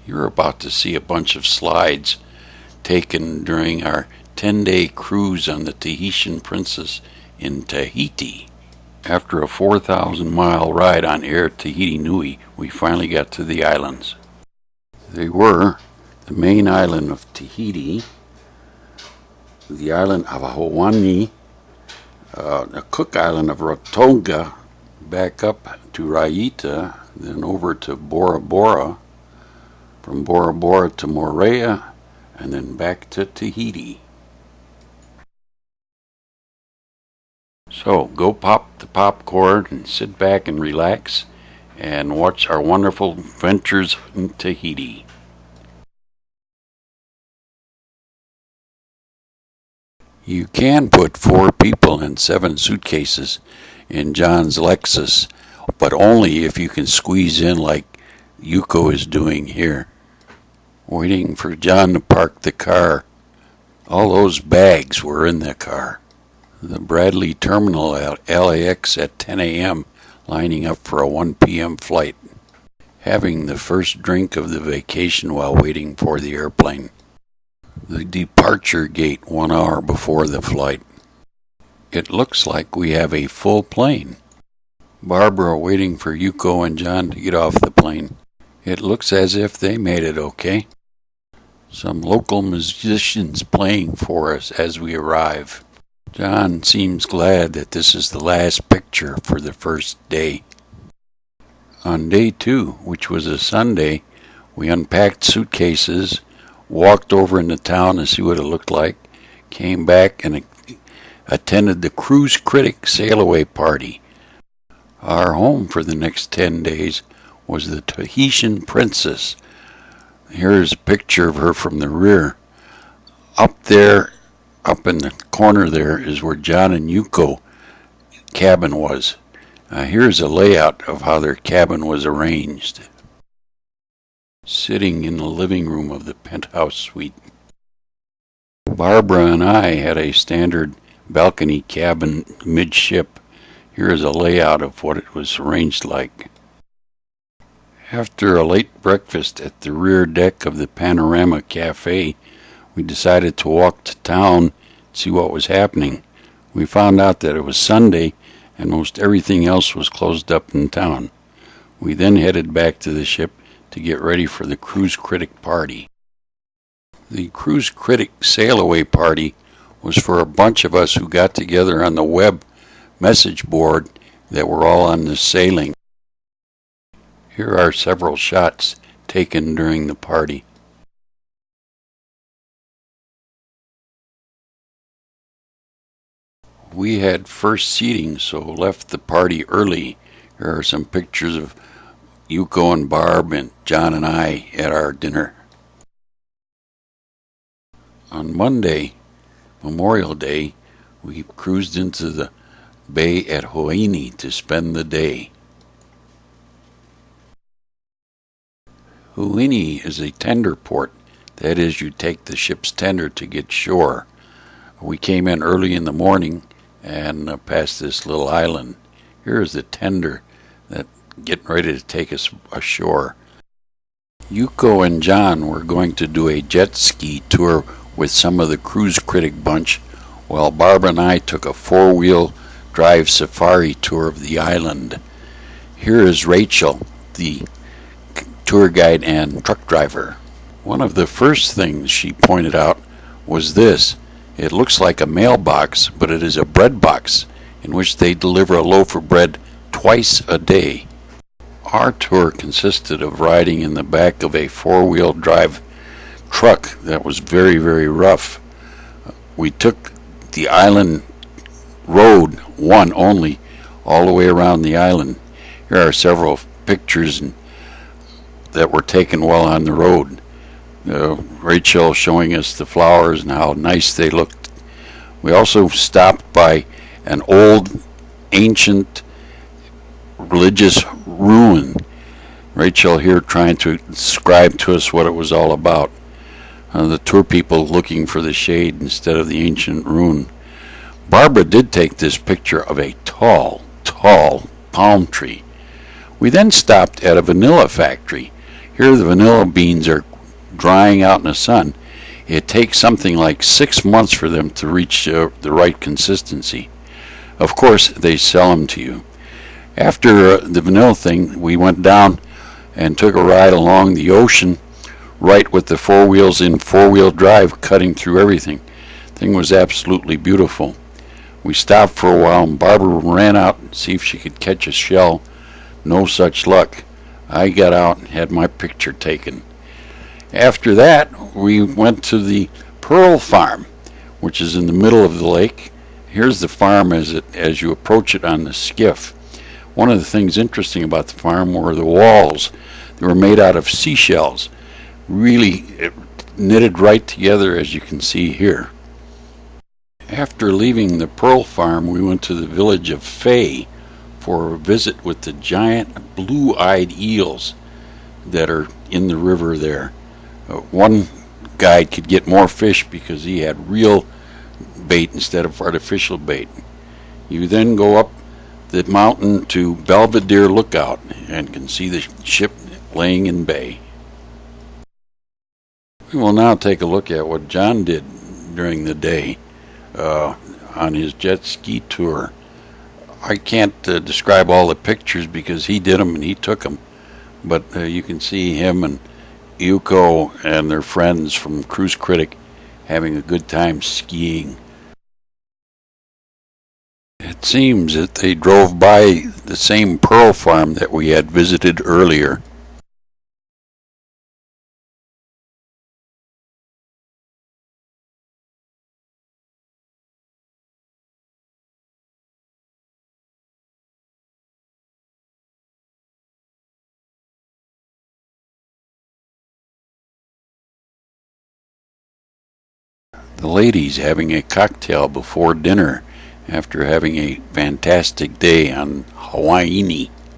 You're about to see a bunch of slides taken during our 10-day cruise on the Tahitian Princess in Tahiti. After a 4,000-mile ride on Air Tahiti Nui, we finally got to the islands. They were the main island of Tahiti, the island of Hawaii, the Cook Island of Rarotonga, back up to Raita, then over to Bora Bora, from Bora Bora to Moorea, and then back to Tahiti. So go pop the popcorn and sit back and relax and watch our wonderful adventures in Tahiti. You can put 4 people and 7 suitcases in John's Lexus, but only if you can squeeze in like Yuko is doing here. Waiting for John to park the car. All those bags were in the car. The Bradley terminal at LAX at 10 a.m. lining up for a 1 p.m. flight. Having the first drink of the vacation while waiting for the airplane. The departure gate 1 hour before the flight. It looks like we have a full plane. Barbara waiting for Yuko and John to get off the plane. It looks as if they made it okay. Some local musicians playing for us as we arrive. John seems glad that this is the last picture for the first day. On day 2, which was a Sunday, we unpacked suitcases, walked over into town to see what it looked like, came back and attended the Cruise Critic Sail-Away Party. Our home for the next 10 days was the Tahitian Princess. Here's a picture of her from the rear. Up there, up in the corner there, is where John and Yuko cabin was. Here's a layout of how their cabin was arranged. Sitting in the living room of the penthouse suite. Barbara and I had a standard balcony cabin midship. Here is a layout of what it was arranged like. After a late breakfast at the rear deck of the Panorama Cafe, we decided to walk to town and see what was happening. We found out that it was Sunday and most everything else was closed up in town. We then headed back to the ship to get ready for the Cruise Critic party. The Cruise Critic Sail-Away party was for a bunch of us who got together on the web message board that were all on the sailing. Here are several shots taken during the party. We had first seating, so left the party early. Here are some pictures of Yuko and Barb and John and I at our dinner. On Monday, Memorial Day, we cruised into the bay at Hawaii to spend the day. Hawaii is a tender port. That is, you take the ship's tender to get shore. We came in early in the morning and passed this little island. Here is the tender that getting ready to take us ashore. Yuko and John were going to do a jet ski tour with some of the Cruise Critic bunch, while Barbara and I took a 4-wheel drive safari tour of the island. Here is Rachel, the tour guide and truck driver. One of the first things she pointed out was this. It looks like a mailbox, but it is a bread box in which they deliver a loaf of bread twice a day. Our tour consisted of riding in the back of a 4-wheel drive truck that was very, very rough. We took the island road, one only, all the way around the island. Here are several pictures that were taken while on the road. Rachel showing us the flowers and how nice they looked. We also stopped by an old, ancient religious ruin. Rachel here trying to describe to us what it was all about. The tour people looking for the shade instead of the ancient ruin. Barbara did take this picture of a tall palm tree. We then stopped at a vanilla factory. Here the vanilla beans are drying out in the sun. It takes something like 6 months for them to reach the right consistency. Of course, they sell them to you. After the vanilla thing, we went down and took a ride along the ocean, right with the four wheels in four-wheel drive cutting through everything. Thing was absolutely beautiful. We stopped for a while and Barbara ran out to see if she could catch a shell. No such luck. I got out and had my picture taken. After that, we went to the Pearl Farm, which is in the middle of the lake. Here's the farm as you approach it on the skiff. One of the things interesting about the farm were the walls. They were made out of seashells, really knitted right together, as you can see here. After leaving the Pearl Farm, we went to the village of Fay for a visit with the giant blue-eyed eels that are in the river there. One guide could get more fish because he had real bait instead of artificial bait. You then go up the mountain to Belvedere Lookout and can see the ship laying in bay. We will now take a look at what John did during the day on his jet ski tour. I can't describe all the pictures because he did them and he took them, but you can see him and Yuko and their friends from Cruise Critic having a good time skiing. It seems that they drove by the same pearl farm that we had visited earlier. The ladies having a cocktail before dinner after having a fantastic day on Hawaii.